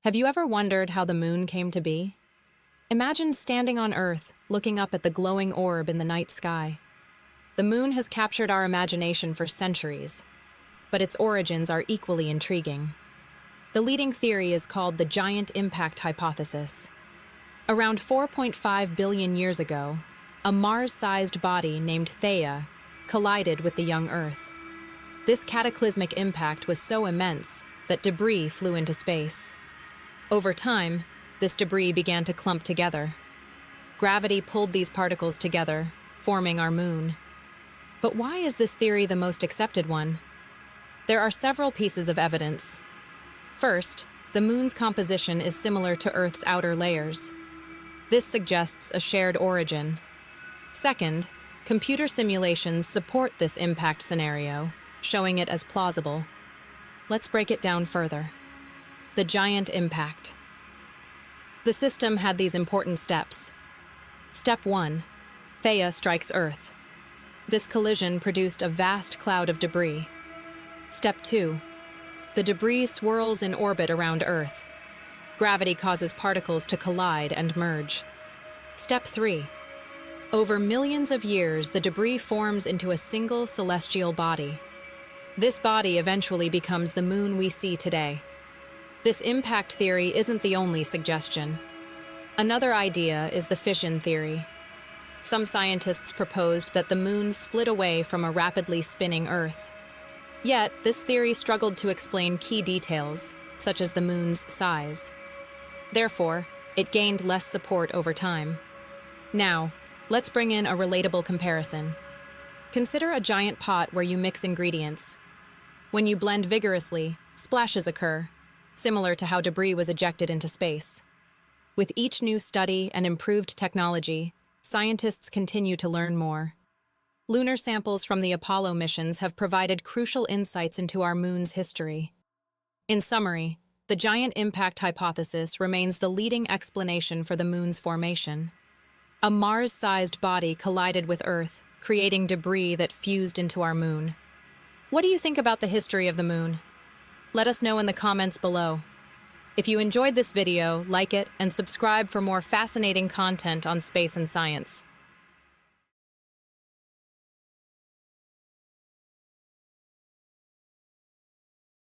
Have you ever wondered how the moon came to be? Imagine standing on Earth, looking up at the glowing orb in the night sky. The moon has captured our imagination for centuries, but its origins are equally intriguing. The leading theory is called the giant impact hypothesis. Around 4.5 billion years ago, a Mars-sized body named Theia collided with the young Earth. This cataclysmic impact was so immense that debris flew into space. Over time, this debris began to clump together. Gravity pulled these particles together, forming our moon. But why is this theory the most accepted one? There are several pieces of evidence. First, the moon's composition is similar to Earth's outer layers. This suggests a shared origin. Second, computer simulations support this impact scenario, showing it as plausible. Let's break it down further. The giant impact. The system had these important steps. Step 1. Theia strikes Earth. This collision produced a vast cloud of debris. Step 2. The debris swirls in orbit around Earth. Gravity causes particles to collide and merge. Step 3. Over millions of years, the debris forms into a single celestial body. This body eventually becomes the moon we see today. This impact theory isn't the only suggestion. Another idea is the fission theory. Some scientists proposed that the moon split away from a rapidly spinning Earth. Yet, this theory struggled to explain key details, such as the moon's size. Therefore, it gained less support over time. Now, let's bring in a relatable comparison. Consider a giant pot where you mix ingredients. When you blend vigorously, splashes occur, similar to how debris was ejected into space. With each new study and improved technology, scientists continue to learn more. Lunar samples from the Apollo missions have provided crucial insights into our moon's history. In summary, the giant impact hypothesis remains the leading explanation for the moon's formation. A Mars-sized body collided with Earth, creating debris that fused into our moon. What do you think about the history of the moon? Let us know in the comments below. If you enjoyed this video, like it and subscribe for more fascinating content on space and science.